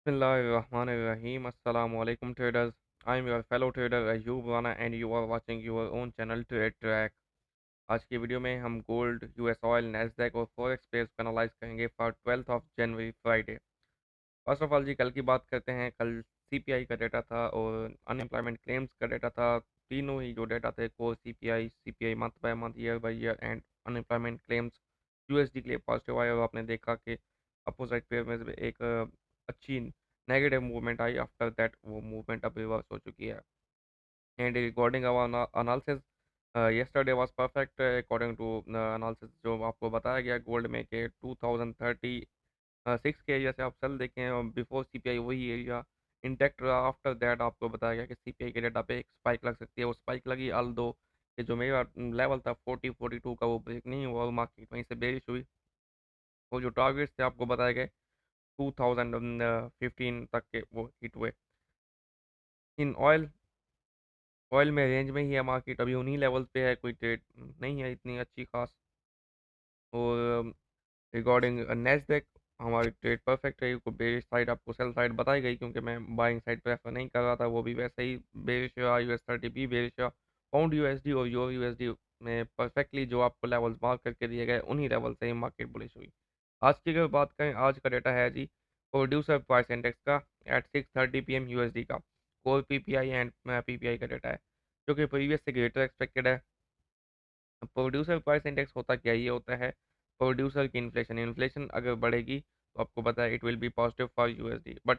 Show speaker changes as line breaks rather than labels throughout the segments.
Bismillahirrahmanirrahim. Assalamu alaikum traders. I'm your fellow trader Ayub Rana and you are watching your own channel Trade Track. आज की video में हम gold, US oil, Nasdaq और forex pairs को analyse करेंगे for 12th of January Friday. First of all जी कल की बात करते हैं। कल सीपीआई का डेटा था और अनएम्प्लॉयमेंट क्लेम्स का डेटा था। तीनों ही जो डेटा थे, core CPI, CPI month by month, year by year and unemployment claims USD के लिए पॉजिटिव आए और आपने देखा कि अपोजिट पेयर में से एक अच्छी negative movement I. After that वो मूवमेंट अब रिवर्स हो चुकी है। And recording our analysis, yesterday was perfect according to analysis जो आपको बताया गया गोल्ड में कि 2036 के एरिया से आप सेल देखें और बिफोर सीपीआई वही एरिया इंटैक्ट रहा। आफ्टर दैट आपको बताया गया कि सीपीआई के डाटा पे एक स्पाइक लग सकती है। वो स्पाइक लगी आल दो कि जो मेरा लेवल था 40-42 का वो ब्रेक नहीं हुआ और मार्केट वहीं से बेरिश हुई। वो जो टारगेट्स थे आपको बताए गए 2015 तक के वो हिट हुए। इन ऑयल ऑयल में रेंज में ही है मार्केट, अभी उन्हीं लेवल पे है, कोई ट्रेड नहीं है इतनी अच्छी खास। और रिगार्डिंग नेस्डैक हमारी ट्रेड परफेक्ट रही। को बेरिश साइड आपको सेल साइड बताई गई क्योंकि मैं बाइंग साइड प्रेफर नहीं कर रहा था, वो भी वैसे ही बेरिश रहा। यूएस 30 भी बेरिश रहा। पाउंड यूएसडी और यूरो यूएसडी में परफेक्टली जो आपको लेवल्स मार्क करके दिए गए उन्हीं लेवल से ही मार्केट बुलिश हुई। आज की अगर बात करें, आज का डेटा है जी प्रोड्यूसर प्राइस इंडेक्स का एट 6:30 PM यूएसडी का। कोर पीपीआई एंड पीपीआई का डेटा है जो कि प्रीवियस से ग्रेटर एक्सपेक्टेड है। प्रोड्यूसर प्राइस इंडेक्स होता क्या, ये होता है प्रोड्यूसर की इन्फ्लेशन। इन्फ्लेशन अगर बढ़ेगी तो आपको पता है it will be positive for USD, but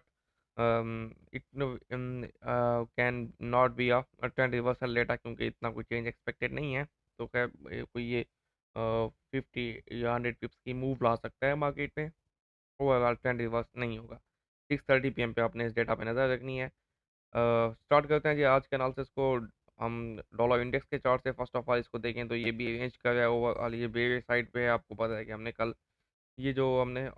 it can not be a trend reversal data क्योंकि इतना कोई चेंज एक्सपेक्टेड नहीं है। तो क्या कोई ये 50 या 100 पिप्स की मूव ला सकता है मार्केट में। ओवरऑल ट्रेंड रिवर्स नहीं होगा। 6:30 PM पे आपने इस डेटा पे नज़र रखनी है। स्टार्ट करते हैं जी आज के एनालिसिस को। हम डॉलर इंडेक्स के चार्ट से फर्स्ट ऑफ ऑल इसको देखें तो ये भी रेंज कर रहा है ओवरऑल, ये बेयर साइड पे है। आपको पता है कि हमने कल ये जो हमने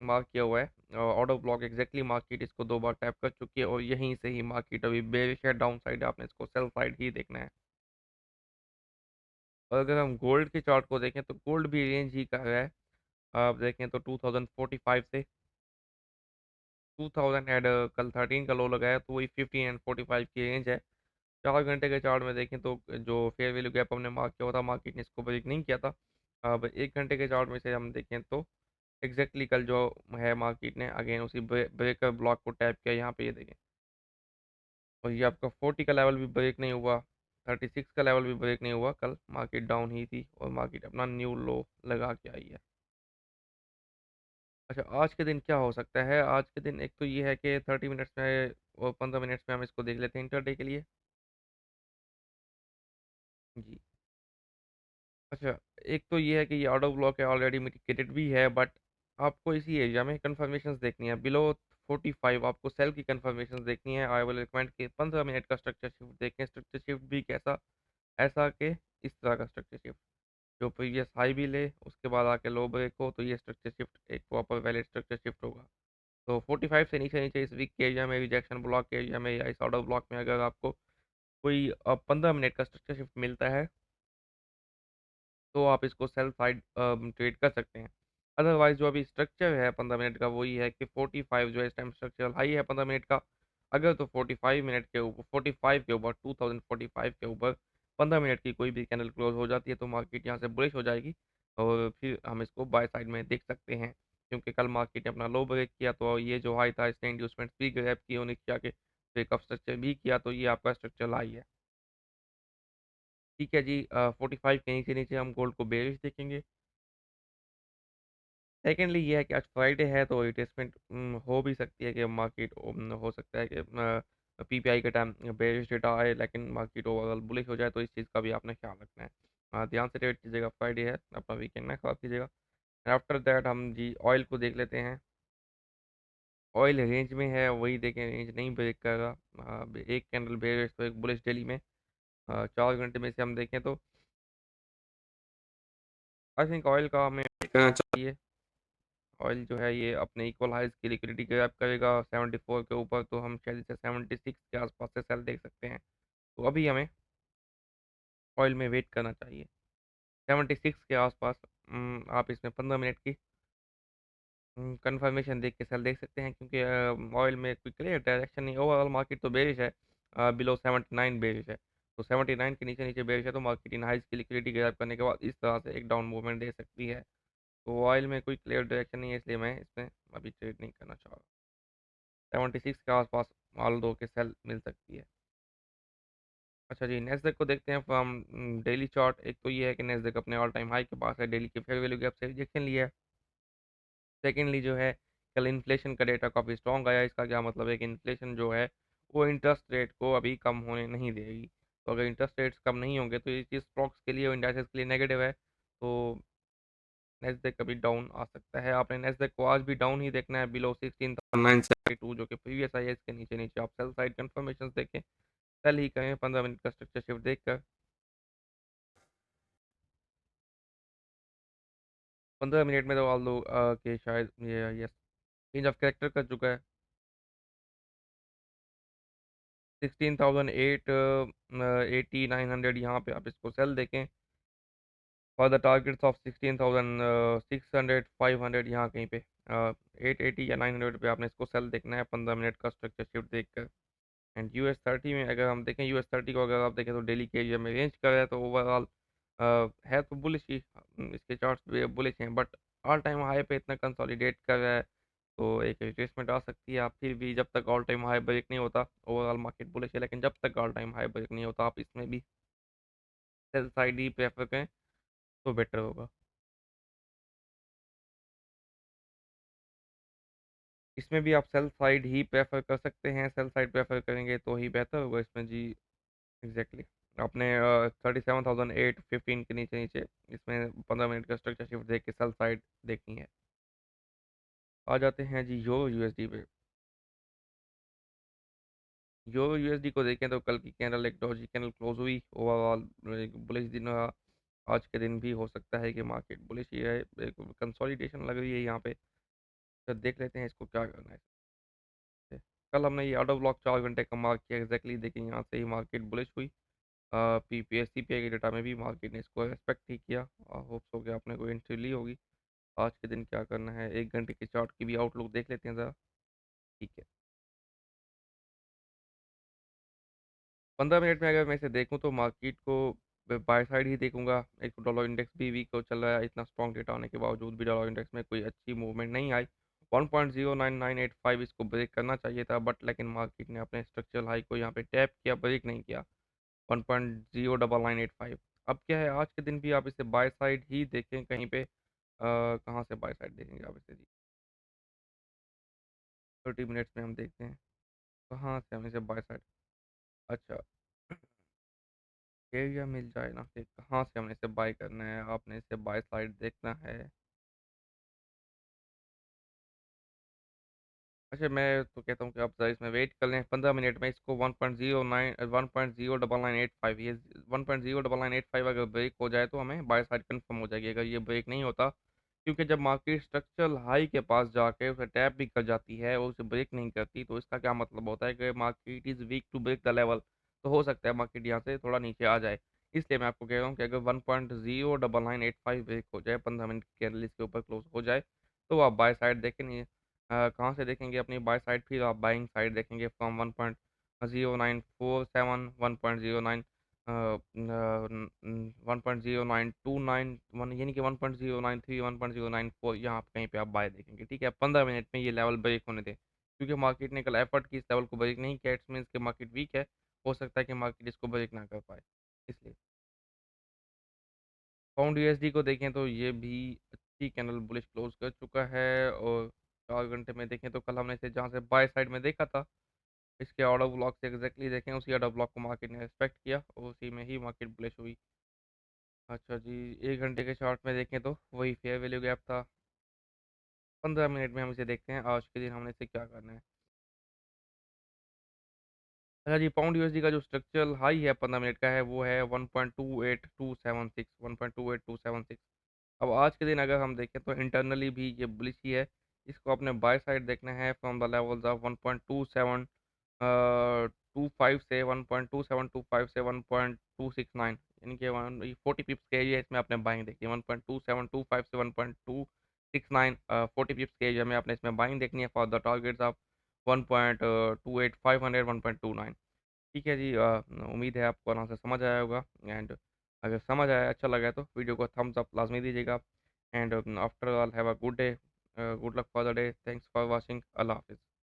मार्क किया हुआ है ऑर्डर ब्लॉक, एग्जैक्टली मार्केट इसको 2 बार टैप कर चुकी है और यहीं से ही मार्केट अभी बेरिश है, डाउन साइड है, आपने इसको सेल साइड ही देखना है। और अगर हम गोल्ड के चार्ट को देखें तो गोल्ड भी रेंज ही कर रहा है। आप देखें तो 2045 से 2000 एड कल 13 का लो लगाया तो वही 15 एंड 45 की रेंज है। 4 घंटे के चार्ट में देखें तो जो फेयर वैल्यू गैप हमने मार्क किया हुआ था मार्केट ने इसको ब्रेक नहीं किया था। अब 1 घंटे के चार्ट में से हम देखें तो एग्जैक्टली कल जो है मार्केट ने अगेन उसी ब्रेकर ब्लॉक को टैप किया, यहाँ पे ये देखें। और ये आपका 40 का लेवल भी ब्रेक नहीं हुआ, 36 का लेवल भी ब्रेक नहीं हुआ। कल मार्केट डाउन ही थी और मार्केट अपना न्यू लो लगा के आई है। अच्छा, आज के दिन क्या हो सकता है? आज के दिन एक तो ये है कि 30 मिनट्स में और 15 मिनट्स में हम इसको देख लेते हैं इंटरडे के लिए। जी। अच्छा, एक तो ये है कि ये ऑटो ब्लॉक है, ऑलरेडी मिटिगेटेड भी है, बट आपको इसी एरिया में कंफर्मेशंस देखनी है। बिलो 45 आपको सेल की कंफर्मेशंस देखनी है। आई विल रिकमेंड कि 15 मिनट का स्ट्रक्चर शिफ्ट देखें। स्ट्रक्चर शिफ्ट भी कैसा, ऐसा कि इस तरह का स्ट्रक्चर शिफ्ट जो प्रीवियस हाई भी ले उसके बाद आके लो ब्रेक हो, तो ये स्ट्रक्चर शिफ्ट एक प्रॉपर वैलिड स्ट्रक्चर शिफ्ट होगा। तो 45 से नीचे नीचे इस वीक के एरिया में, रिजेक्शन ब्लॉक के एरिया में या इस ऑर्डर ब्लॉक में अगर आपको कोई 15 मिनट का स्ट्रक्चर शिफ्ट मिलता है तो आप इसको सेल साइड ट्रेड कर सकते हैं। अदरवाइज जो अभी स्ट्रक्चर है 15 मिनट का वही है कि 45 जो है इस टाइम स्ट्रक्चरल हाई है 15 मिनट का। अगर तो 45 मिनट के ऊपर, 45 के ऊपर, 2045 के ऊपर 15 मिनट की कोई भी कैंडल क्लोज हो जाती है तो मार्केट यहाँ से बुलिश हो जाएगी और फिर हम इसको बाय साइड में देख सकते हैं। क्योंकि कल मार्केट ने अपना लो ब्रेक किया तो ये जो हाई था इसने इंड्यूसमेंट भी ग्रैब की, उन्हें किया कि ब्रेकअप स्ट्रक्चर भी किया, तो ये आपका स्ट्रक्चर हाई है। ठीक है जी। 45 के नीचे नीचे हम गोल्ड को बेरिश देखेंगे। सेकेंडली ये है कि आज फ्राइडे है तो रिट्रेसमेंट हो भी सकती है कि मार्केट हो सकता है कि पीपीआई के टाइम बेरिश डेटा आए लेकिन मार्केट ओवरऑल बुलिश हो जाए, तो इस चीज़ का भी आपने ख्याल रखना है। ध्यान से ट्रेड कीजिएगा, फ्राइडे है, अपना वीकेंड ना खराब कीजिएगा। आफ्टर दैट हम जी ऑयल को देख लेते हैं। ऑयल रेंज में है, वही देखें, रेंज नहीं ब्रेक कर रहा। एक कैंडल बेरिश तो एक बुलिश डेली में। 4 घंटे में से हम देखें तो आई थिंक ऑयल का हमें करना चाहिए। ऑयल जो है ये अपने इक्वल हाइज की लिक्विडिटी ग्रैब करेगा 74 के ऊपर, तो हम शायद इसे 76 के आसपास से सेल देख सकते हैं। तो अभी हमें ऑयल में वेट करना चाहिए 76 के आसपास। आप इसमें 15 मिनट की कंफर्मेशन देख के सेल देख सकते हैं, क्योंकि ऑयल में कोई क्लियर डायरेक्शन नहीं, ओवरऑल मार्केट तो बेरिश है, बिलो 79 बेरिश है। तो 79 के नीचे नीचे बेरिश है, तो मार्केट इन हाइज की लिक्विडिटी ग्रैब करने के बाद इस तरह से एक डाउन मूवमेंट दे सकती है। तो ऑयल में कोई क्लियर डायरेक्शन नहीं है, इसलिए मैं इसमें अभी ट्रेड नहीं करना चाह रहा। 76 के आसपास ऑल दो के सेल मिल सकती है। अच्छा जी, नेस्डेक को देखते हैं फ्रॉम डेली चार्ट। एक तो ये है कि नेस्डेक अपने ऑल टाइम हाई के पास है, डेली के फेयर वैल्यू गैप से रिजेक्शन लिया है। सेकेंडली जो है, कल इन्फ्लेशन का डेटा काफ़ी स्ट्रॉन्ग आया। इसका क्या मतलब है कि इन्फ्लेशन जो है वो इंटरेस्ट रेट को अभी कम होने नहीं देगी। तो अगर इंटरेस्ट रेट्स कम नहीं होंगे तो ये चीज़ स्टॉक्स के लिए और इंडाइसेस के लिए नेगेटिव है। तो नेस्डेक कभी डाउन आ सकता है। आपने नेस्डेक को आज भी डाउन ही देखना है, बिलो 16,972 जो कि प्रीवियस आई है, इसके नीचे नीचे आप सेल साइड कंफर्मेशन देखें, सेल ही करें 15 मिनट का स्ट्रक्चर शिफ्ट देखकर। 15 मिनट में तो ऑल दो के शायद ये यस चेंज ऑफ कैरेक्टर कर चुका है। 16,008 8900 यहाँ पे आप इसको सेल देखें, फॉर द टारगेट्स ऑफ 16,600 500 यहाँ कहीं पे 880 या 900 पे आपने इसको सेल देखना है 15 मिनट का स्ट्रक्चर शिफ्ट देखकर। एंड US30 में अगर हम देखें, US30 को अगर आप देखें तो डेली के एरिया में रेंज कर रहा है, तो ओवरऑल है तो बुलिश ही। इसके चार्ट्स भी बुलिश हैं, बट ऑल टाइम हाई पे इतना कंसोलिडेट कर रहा है, तो एक रिट्रेसमेंट आ सकती है। आप फिर भी जब तक ऑल टाइम हाई ब्रेक नहीं होता, ओवरऑल मार्केट बुलिश है, लेकिन जब तक ऑल टाइम हाई ब्रेक नहीं होता आप इसमें भी सेल साइड ही प्रेफर करें तो बेटर होगा। इसमें भी आप सेल साइड ही प्रेफर कर सकते हैं, सेल साइड प्रेफर करेंगे तो ही बेहतर होगा इसमें जी। एग्जैक्टली आपने 37,815 के नीचे नीचे इसमें 15 मिनट का स्ट्रक्चर शिफ्ट देख के सेल साइड देखनी है। आ जाते हैं जी यूरो यूएसडी पे। यूरो यूएसडी को देखें तो कल की कैंडल एक डॉजी कैंडल क्लोज हुई, ओवरऑल एक बुलिश दिन रहा। आज के दिन भी हो सकता है कि मार्केट बुलिश ही है, एक कंसोलिडेशन लग रही है यहाँ पे। तो देख लेते हैं इसको क्या करना है। कल हमने ये ऑर्डर ब्लॉक 4 घंटे का मार्क किया, एग्जैक्टली देखिए यहाँ से ही मार्केट बुलिश हुई। पीपीएस सीपीआई के डेटा में भी मार्केट ने इसको रेस्पेक्ट ही किया। होप्स हो गया आपने कोई एंट्री ली होगी। आज के दिन क्या करना है, 1 घंटे के चार्ट की भी आउटलुक देख लेते हैं ज़रा। ठीक है, 15 मिनट में अगर मैं इसे देखूं तो मार्केट को बाय साइड ही देखूंगा। एक तो डॉलर इंडेक्स भी वीक हो चल रहा है, इतना स्ट्रॉन्ग डेटा होने के बावजूद भी डॉलर इंडेक्स में कोई अच्छी मूवमेंट नहीं आई। 1.09985 इसको ब्रेक करना चाहिए था, बट लेकिन मार्केट ने अपने स्ट्रक्चरल हाई को यहाँ पे टैप किया, ब्रेक नहीं किया। 1.09985। अब क्या है, आज के दिन भी आप इसे बाय साइड ही देखें कहीं पे। कहाँ से बाय साइड देखेंगे आप इसे जी? 30 मिनट्स में हम देखते हैं कहाँ से हम इसे बाय साइड। अच्छा, एरिया मिल जाए ना फिर कहाँ से हमने इसे बाय करना है, आपने इसे बाय साइड देखना है। अच्छा, मैं तो कहता हूँ कि आप जरा इसमें वेट कर लें 15 मिनट में, इसको 1.09 1.09985 ये 1.09985 अगर ब्रेक हो जाए तो हमें बाय साइड कंफर्म हो जाएगी। अगर ये ब्रेक नहीं होता, क्योंकि जब मार्केट स्ट्रक्चरल हाई के पास जाके उसे टैप भी कर जाती है और उसे ब्रेक नहीं करती, तो इसका क्या मतलब होता है कि market is weak to break the level. तो हो सकता है मार्केट यहाँ से थोड़ा नीचे आ जाए। इसलिए मैं आपको कह रहा हूँ कि अगर 1.09985 ब्रेक हो जाए, 15 मिनट की कैंडल इसके ऊपर क्लोज हो जाए, तो आप बाय साइड देखें। कहाँ से देखेंगे अपनी बाय साइड, फिर आप बाइंग साइड देखेंगे फ्रॉम 1.0947 1.09 1.09291, यानी कि 1.093 1.094, यहाँ आप कहीं पे आप बाय देखेंगे। ठीक है, 15 मिनट में ये लेवल ब्रेक होने दें, क्योंकि मार्केट ने कल एफर्ट की इस लेवल को ब्रेक नहीं किया, इट्स मीन्स कि मार्केट वीक है। हो सकता है कि मार्केट इसको ब्रेक ना कर पाए, इसलिए। पाउंड यूएसडी को देखें तो ये भी अच्छी कैंडल बुलिश क्लोज कर चुका है। और 4 घंटे में देखें तो कल हमने इसे जहाँ से बाय साइड में देखा था, इसके ऑर्डर ब्लॉक से एग्जैक्टली देखें, उसी ऑर्डर ब्लॉक को मार्केट ने रिस्पेक्ट किया और उसी में ही मार्केट बुलिश हुई। अच्छा जी, 1 घंटे के चार्ट में देखें तो वही फेयर वैल्यू गैप था। 15 मिनट में हम इसे देखते हैं, आज के दिन हमने इसे क्या करना है। अच्छा जी, पाउंड यूएसडी का जो स्ट्रक्चरल हाई है 15 मिनट का है, वो है 1.28276 1.28276। अब आज के दिन अगर हम देखें तो इंटरनली भी ये बुलिश ही है। इसको अपने बाय साइड देखना है फ्रॉम द लेवल्स ऑफ 1.2725 से 1.2725 से 1.269, यानी कि 40 पिप्स के एरिया इसमें आपने बाइंग देखी है। 1.2725 से 1.269 69 40 पिप्स के एरिया में आपने इसमें बाइंग देखनी है फॉर द टारगेट्स ऑफ 1.28 500 1.29। ठीक है जी, उम्मीद है आपको आराम से समझ आया होगा। एंड अगर समझ आया, अच्छा लगा है, तो वीडियो को थम्स अप लाजमी दीजिएगा। And after all have a good day, good luck for the day, thanks for watching, अल्लाह हाफिज़।